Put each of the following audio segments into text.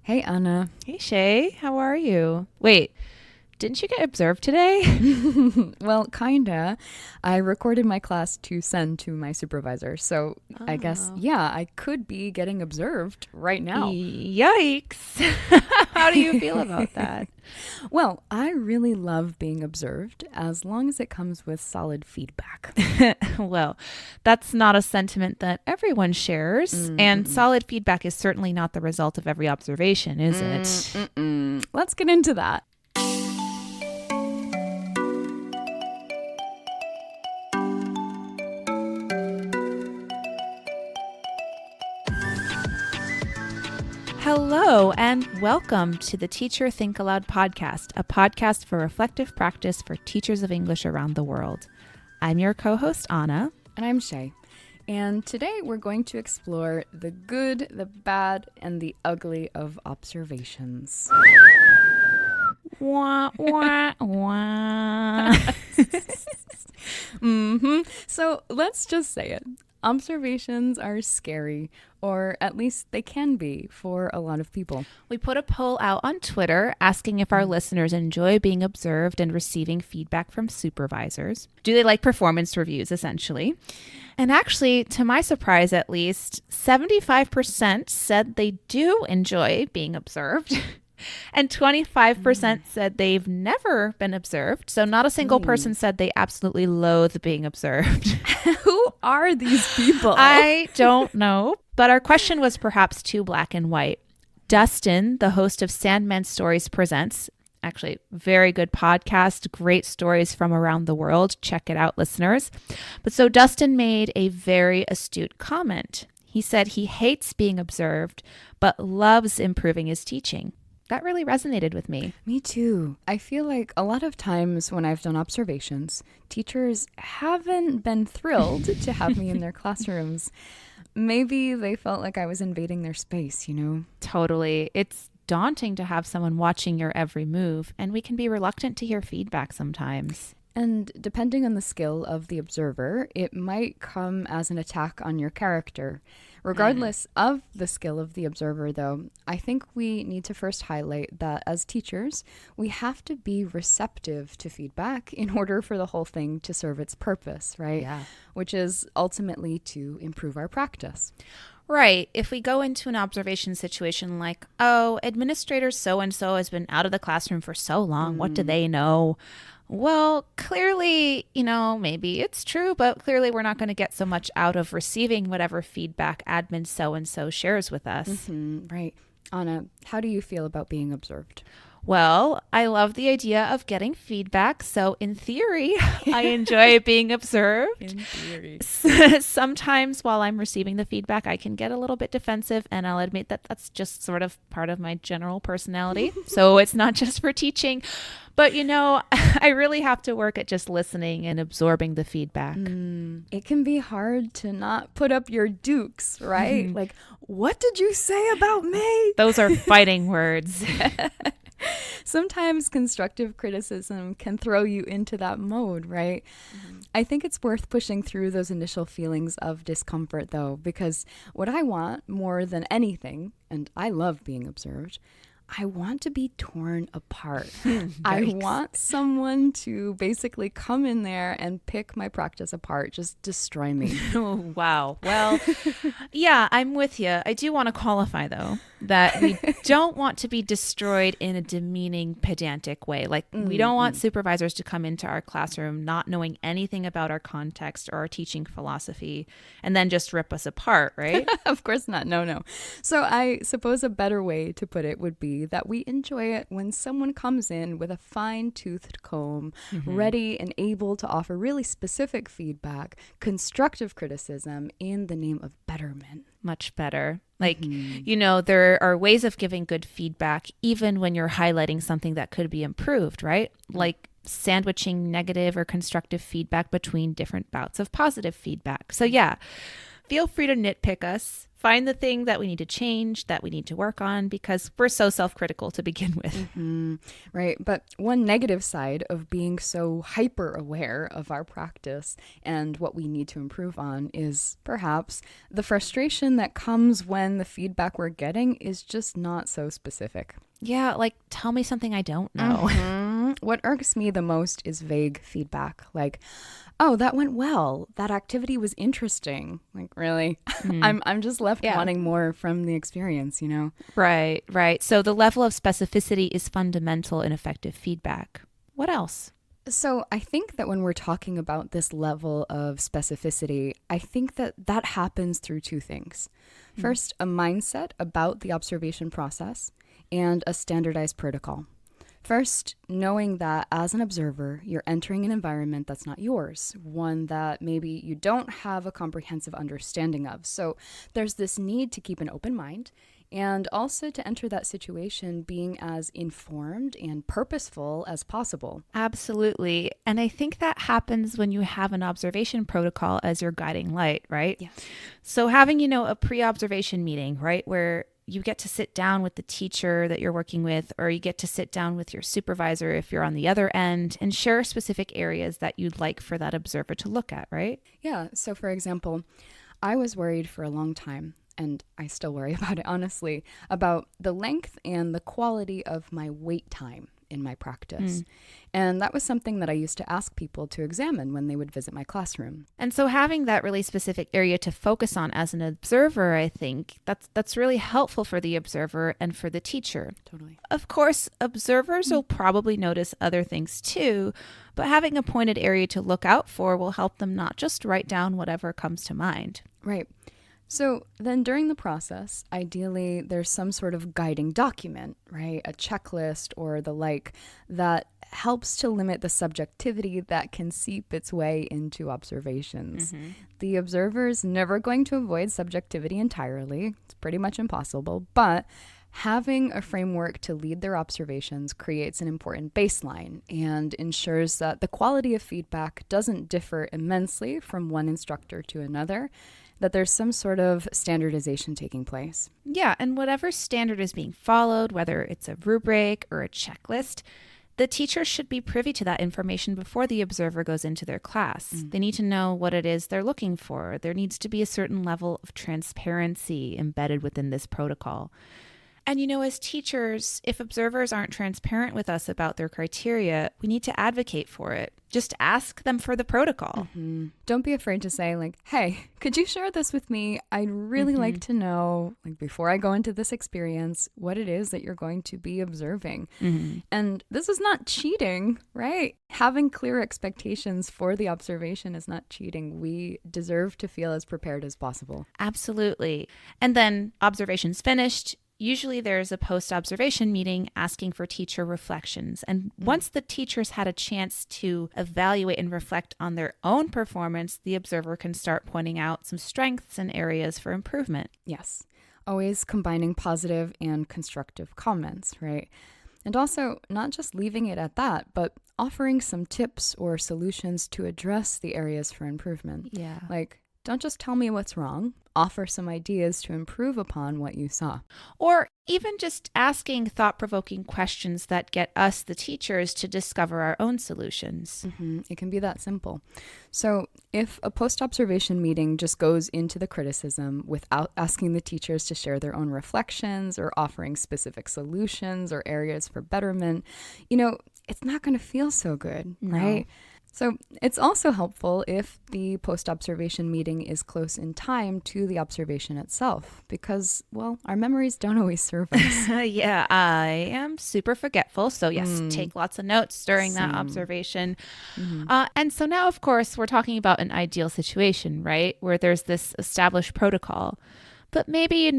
Hey, Anna. Hey, Shay, how are you? Wait, didn't you get observed today? Well, kinda. I recorded my class to send to my supervisor. So I guess, Oh, yeah, I could be getting observed right now. yikes. How do you feel about that? Well, I really love being observed as long as it comes with solid feedback. Well, that's not a sentiment that everyone shares, and Mm-mm. solid feedback is certainly not the result of every observation, is it? Mm-mm. Let's get into that. Hello, and welcome to the Teacher Think-Aloud podcast, a podcast for reflective practice for teachers of English around the world. I'm your co-host, Anna. And I'm Shey. And today we're going to explore the good, the bad, and the ugly of observations. Wah, wah, wah. So let's just say it. Observations are scary, or at least they can be for a lot of people. We put a poll out on Twitter asking if our listeners enjoy being observed and receiving feedback from supervisors. Do they like performance reviews, essentially? And actually, to my surprise at least, 75% said they do enjoy being observed. And 25% said they've never been observed. So not a single person said they absolutely loathe being observed. Who are these people? I don't know. But our question was perhaps too black and white. Dustin, the host of Sandman Stories Presents, actually very good podcast, great stories from around the world. Check it out, listeners. But so Dustin made a very astute comment. He said he hates being observed, but loves improving his teaching. That really resonated with me. Me too. I feel like a lot of times when I've done observations, teachers haven't been thrilled to have me in their classrooms. Maybe they felt like I was invading their space, you know? Totally. It's daunting to have someone watching your every move, and we can be reluctant to hear feedback sometimes. And depending on the skill of the observer, it might come as an attack on your character. Regardless of the skill of the observer, though, I think we need to first highlight that as teachers, we have to be receptive to feedback in order for the whole thing to serve its purpose, right? Yeah. Which is ultimately to improve our practice. Right. If we go into an observation situation like, oh, administrator so-and-so has been out of the classroom for so long, what do they know? Well, clearly, maybe it's true, but clearly we're not going to get so much out of receiving whatever feedback admin so-and-so shares with us. Right. Anna, how do you feel about being observed? Well, I love the idea of getting feedback. So in theory, I enjoy being observed. In theory. Sometimes while I'm receiving the feedback, I can get a little bit defensive, and I'll admit that that's just sort of part of my general personality. So it's not just for teaching. But, I really have to work at just listening and absorbing the feedback. It can be hard to not put up your dukes, right? Like, what did you say about me? Those are fighting words. Sometimes constructive criticism can throw you into that mode, right? I think it's worth pushing through those initial feelings of discomfort, though, because what I want more than anything, and I love being observed, I want to be torn apart. I want someone to basically come in there and pick my practice apart, just destroy me. Oh, wow. Well, yeah, I'm with you. I do want to qualify, though, that we don't want to be destroyed in a demeaning, pedantic way. Like, we don't want supervisors to come into our classroom not knowing anything about our context or our teaching philosophy and then just rip us apart, right? Of course not. No. So I suppose a better way to put it would be that we enjoy it when someone comes in with a fine-toothed comb, ready and able to offer really specific feedback, constructive criticism in the name of betterment. Much better. Like, there are ways of giving good feedback even when you're highlighting something that could be improved, right? Like sandwiching negative or constructive feedback between different bouts of positive feedback. So yeah, Feel free to nitpick us. Find the thing that we need to change, that we need to work on, because we're so self-critical to begin with. Mm-hmm. Right. But one negative side of being so hyper aware of our practice and what we need to improve on is perhaps the frustration that comes when the feedback we're getting is just not so specific. Yeah, like tell me something I don't know. Mm-hmm. What irks me the most is vague feedback, like, oh, that went well. That activity was interesting. Like, really? I'm just left wanting more from the experience, you know? Right, right. So the level of specificity is fundamental in effective feedback. What else? So I think that when we're talking about this level of specificity, I think that that happens through two things. First, a mindset about the observation process and a standardized protocol. First, knowing that as an observer, you're entering an environment that's not yours, one that maybe you don't have a comprehensive understanding of. So there's this need to keep an open mind and also to enter that situation being as informed and purposeful as possible. Absolutely. And I think that happens when you have an observation protocol as your guiding light, right? Yeah. So having, a pre-observation meeting, right, where you get to sit down with the teacher that you're working with, or you get to sit down with your supervisor if you're on the other end and share specific areas that you'd like for that observer to look at, right? Yeah. So for example, I was worried for a long time, and I still worry about it, honestly, about the length and the quality of my wait time in my practice. And that was something that I used to ask people to examine when they would visit my classroom. And so having that really specific area to focus on as an observer, I think that's really helpful for the observer and for the teacher. Totally. Of course, observers will probably notice other things too, but having a pointed area to look out for will help them not just write down whatever comes to mind. Right. So then during the process, ideally, there's some sort of guiding document, right? A checklist or the like that helps to limit the subjectivity that can seep its way into observations. The observer's never going to avoid subjectivity entirely. It's pretty much impossible, but having a framework to lead their observations creates an important baseline and ensures that the quality of feedback doesn't differ immensely from one instructor to another, that there's some sort of standardization taking place. Yeah, and whatever standard is being followed, whether it's a rubric or a checklist, the teacher should be privy to that information before the observer goes into their class. They need to know what it is they're looking for. There needs to be a certain level of transparency embedded within this protocol. And as teachers, if observers aren't transparent with us about their criteria, we need to advocate for it. Just ask them for the protocol. Don't be afraid to say, like, hey, could you share this with me? I'd really like to know, like, before I go into this experience, what it is that you're going to be observing. And this is not cheating, right? Having clear expectations for the observation is not cheating. We deserve to feel as prepared as possible. Absolutely. And then observation's finished. Usually there's a post-observation meeting asking for teacher reflections. And once the teachers had a chance to evaluate and reflect on their own performance, the observer can start pointing out some strengths and areas for improvement. Yes. Always combining positive and constructive comments, right? And also not just leaving it at that, but offering some tips or solutions to address the areas for improvement. Yeah. Like, don't just tell me what's wrong. Offer some ideas to improve upon what you saw. Or even just asking thought-provoking questions that get us, the teachers, to discover our own solutions. It can be that simple. So if a post-observation meeting just goes into the criticism without asking the teachers to share their own reflections or offering specific solutions or areas for betterment, it's not going to feel so good, right? So it's also helpful if the post-observation meeting is close in time to the observation itself because, well, our memories don't always serve us. Yeah, I am super forgetful. So yes, take lots of notes during that observation. And so now, of course, we're talking about an ideal situation, right? Where there's this established protocol. But maybe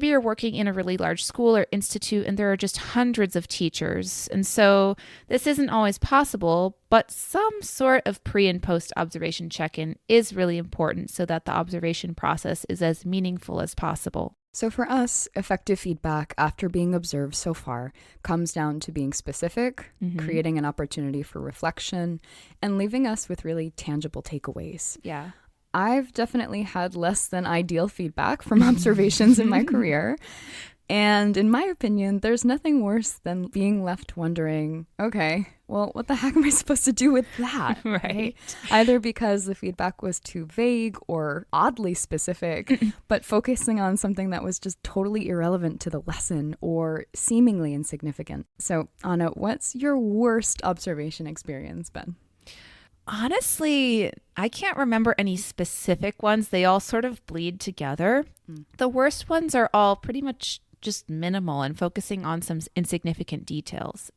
you're working in a really large school or institute and there are just hundreds of teachers. And so this isn't always possible, but some sort of pre and post observation check-in is really important so that the observation process is as meaningful as possible. So for us, effective feedback after being observed so far comes down to being specific, creating an opportunity for reflection, and leaving us with really tangible takeaways. Yeah. I've definitely had less than ideal feedback from observations in my career. And in my opinion, there's nothing worse than being left wondering, okay, well, what the heck am I supposed to do with that? Right. Either because the feedback was too vague or oddly specific, but focusing on something that was just totally irrelevant to the lesson or seemingly insignificant. So, Anna, what's your worst observation experience been? Honestly, I can't remember any specific ones. They all sort of bleed together. The worst ones are all pretty much just minimal and focusing on some insignificant details.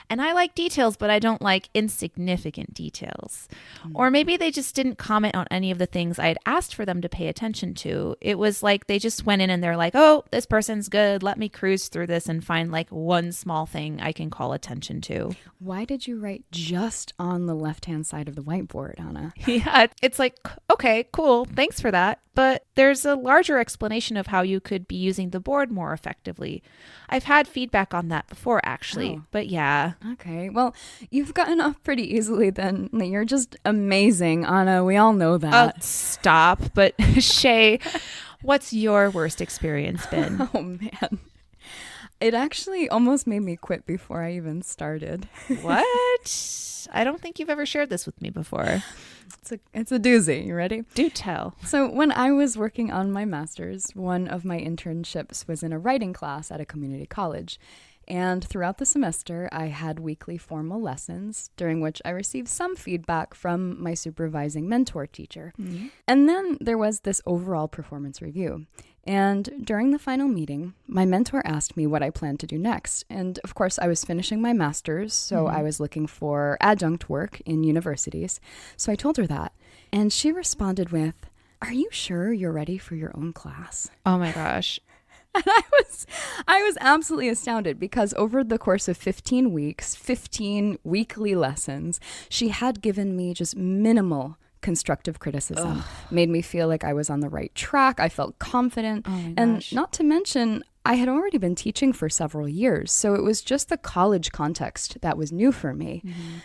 And I like details, but I don't like insignificant details. Or maybe they just didn't comment on any of the things I had asked for them to pay attention to. It was like they just went in and they're like, oh, this person's good. Let me cruise through this and find like one small thing I can call attention to. Why did you write just on the left-hand side of the whiteboard, Anna? Yeah, it's like, okay, cool. Thanks for that. But there's a larger explanation of how you could be using the board more effectively. I've had feedback on that before, actually. But yeah. Okay. Well, you've gotten off pretty easily then. You're just amazing, Anna. We all know that. Stop. But Shey, what's your worst experience been? Oh, man. It actually almost made me quit before I even started. What? I don't think you've ever shared this with me before. It's a doozy. You ready? Do tell. So when I was working on my master's, one of my internships was in a writing class at a community college. And throughout the semester, I had weekly formal lessons during which I received some feedback from my supervising mentor teacher. Mm-hmm. And then there was this overall performance review. And during the final meeting, my mentor asked me what I planned to do next. And of course, I was finishing my master's, so I was looking for adjunct work in universities. So I told her that. And she responded with, "Are you sure you're ready for your own class?" Oh my gosh. And I was absolutely astounded because over the course of 15 weeks, 15 weekly lessons, she had given me just minimal constructive criticism. Made me feel like I was on the right track. I felt confident. And not to mention, I had already been teaching for several years. So it was just the college context that was new for me. Mm-hmm.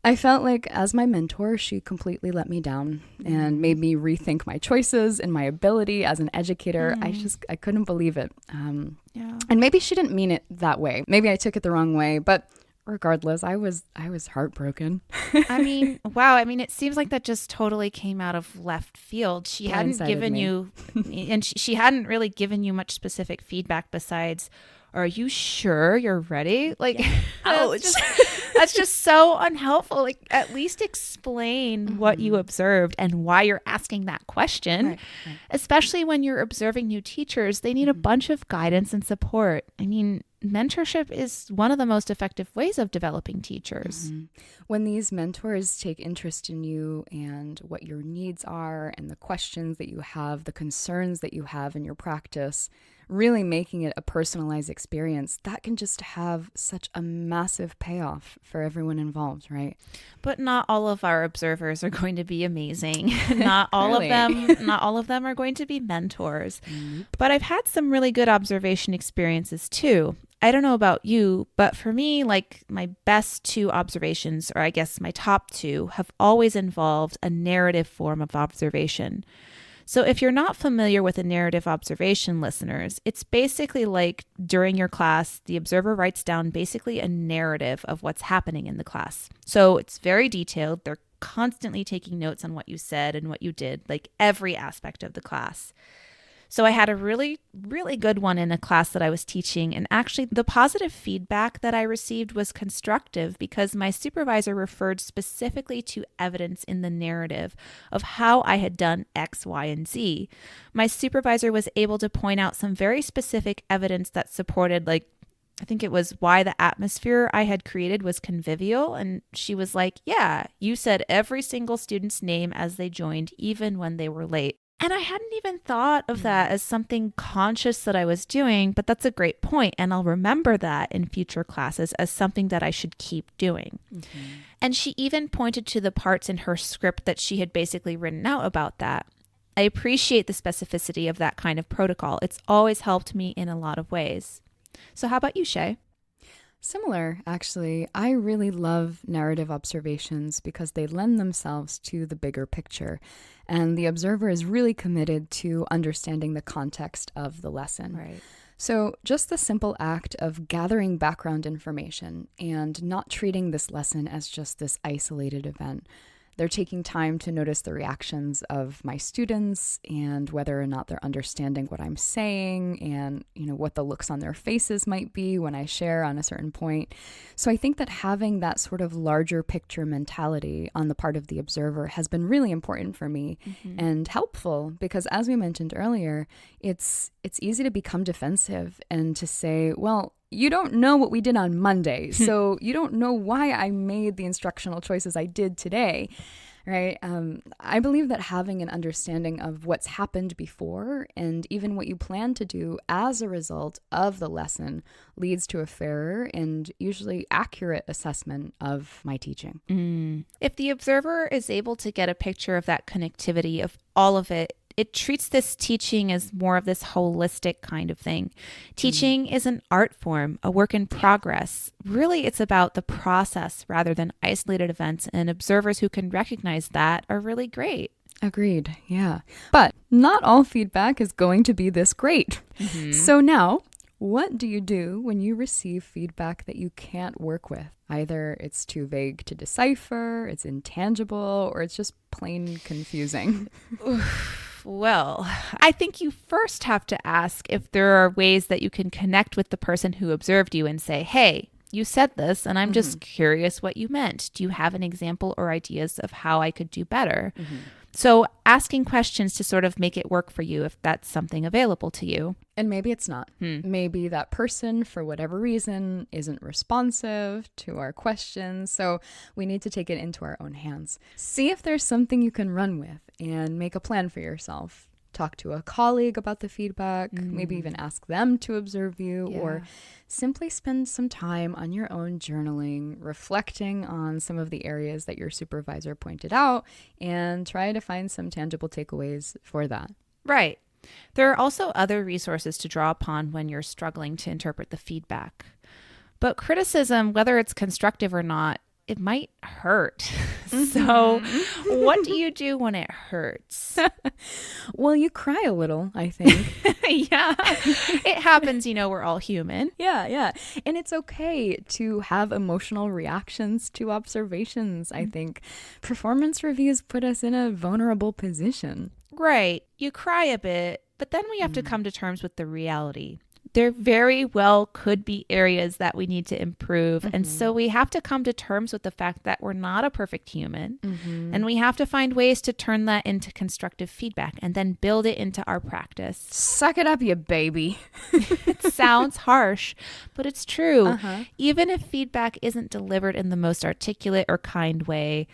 I felt like as my mentor, she completely let me down and made me rethink my choices and my ability as an educator. I couldn't believe it. And maybe she didn't mean it that way. Maybe I took it the wrong way, but regardless, I was heartbroken. I mean, wow. I mean, it seems like that just totally came out of left field. She hadn't given you, and she hadn't really given you much specific feedback besides, "Are you sure you're ready?" Like, ouch. That's just so unhelpful. Like, at least explain what you observed and why you're asking that question. Right. Especially when you're observing new teachers, they need a bunch of guidance and support. I mean, mentorship is one of the most effective ways of developing teachers. When these mentors take interest in you and what your needs are and the questions that you have, the concerns that you have in your practice, really making it a personalized experience, that can just have such a massive payoff for everyone involved, right? But not all of our observers are going to be amazing. Not all of them are going to be mentors. But I've had some really good observation experiences too. I don't know about you, but for me, like my best two observations, or I guess my top two, have always involved a narrative form of observation. So if you're not familiar with a narrative observation, listeners, it's basically like during your class, the observer writes down basically a narrative of what's happening in the class. So it's very detailed. They're constantly taking notes on what you said and what you did, like every aspect of the class. So I had a really, really good one in a class that I was teaching. And actually, the positive feedback that I received was constructive because my supervisor referred specifically to evidence in the narrative of how I had done X, Y, and Z. My supervisor was able to point out some very specific evidence that supported, like, I think it was why the atmosphere I had created was convivial. And she was like, "Yeah, you said every single student's name as they joined, even when they were late." And I hadn't even thought of that as something conscious that I was doing, but that's a great point. And I'll remember that in future classes as something that I should keep doing. And she even pointed to the parts in her script that she had basically written out about that. I appreciate the specificity of that kind of protocol. It's always helped me in a lot of ways. So how about you, Shey? Similar, actually. I really love narrative observations because they lend themselves to the bigger picture, and the observer is really committed to understanding the context of the lesson. Right. So just the simple act of gathering background information and not treating this lesson as just this isolated event. They're taking time to notice the reactions of my students and whether or not they're understanding what I'm saying and, what the looks on their faces might be when I share on a certain point. So I think that having that sort of larger picture mentality on the part of the observer has been really important for me and helpful because, as we mentioned earlier, it's easy to become defensive and to say, well, you don't know what we did on Monday, so you don't know why I made the instructional choices I did today, right? I believe that having an understanding of what's happened before and even what you plan to do as a result of the lesson leads to a fairer and usually accurate assessment of my teaching. If the observer is able to get a picture of that connectivity of all of it, it treats this teaching as more of this holistic kind of thing. Teaching is an art form, a work in progress. Really, it's about the process rather than isolated events, and observers who can recognize that are really great. Agreed, yeah. But not all feedback is going to be this great. So now, what do you do when you receive feedback that you can't work with? Either it's too vague to decipher, it's intangible, or it's just plain confusing. Well, I think you first have to ask if there are ways that you can connect with the person who observed you and say, hey, you said this, and I'm just curious what you meant. Do you have an example or ideas of how I could do better? So asking questions to sort of make it work for you if that's something available to you. And maybe it's not. Maybe that person, for whatever reason, isn't responsive to our questions. So we need to take it into our own hands. See if there's something you can run with and make a plan for yourself. Talk to a colleague about the feedback, maybe even ask them to observe you, or simply spend some time on your own journaling, reflecting on some of the areas that your supervisor pointed out, and try to find some tangible takeaways for that. Right. There are also other resources to draw upon when you're struggling to interpret the feedback. But criticism, whether it's constructive or not, it might hurt. So what do you do when it hurts? Well, you cry a little, I think. Yeah, it happens. We're all human. Yeah. And it's okay to have emotional reactions to observations, I think. Performance reviews put us in a vulnerable position. Right. You cry a bit, but then we have to come to terms with the reality. There very well could be areas that we need to improve. And so we have to come to terms with the fact that we're not a perfect human. And we have to find ways to turn that into constructive feedback and then build it into our practice. Suck it up, you baby. It sounds harsh, but it's true. Even if feedback isn't delivered in the most articulate or kind way,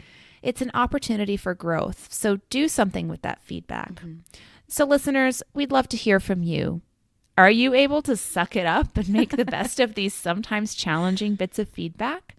it's an opportunity for growth. So do something with that feedback. So listeners, we'd love to hear from you. Are you able to suck it up and make the best of these sometimes challenging bits of feedback?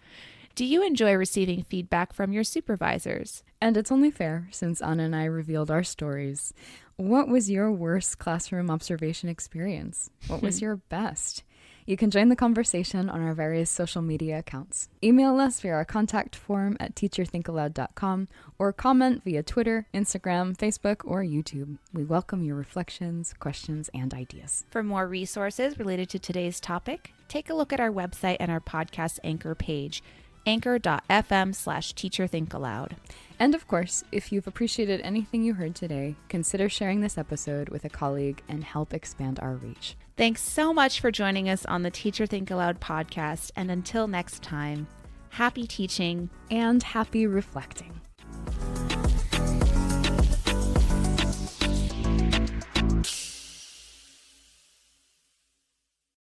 Do you enjoy receiving feedback from your supervisors? And it's only fair, since Anna and I revealed our stories. What was your worst classroom observation experience? What was your best? You can join the conversation on our various social media accounts. Email us via our contact form at teacherthinkaloud.com or comment via Twitter, Instagram, Facebook, or YouTube. We welcome your reflections, questions, and ideas. For more resources related to today's topic, take a look at our website and our podcast anchor page, anchor.fm/teacherthinkaloud. And of course, if you've appreciated anything you heard today, consider sharing this episode with a colleague and help expand our reach. Thanks so much for joining us on the Teacher Think Aloud podcast. And until next time, happy teaching and happy reflecting.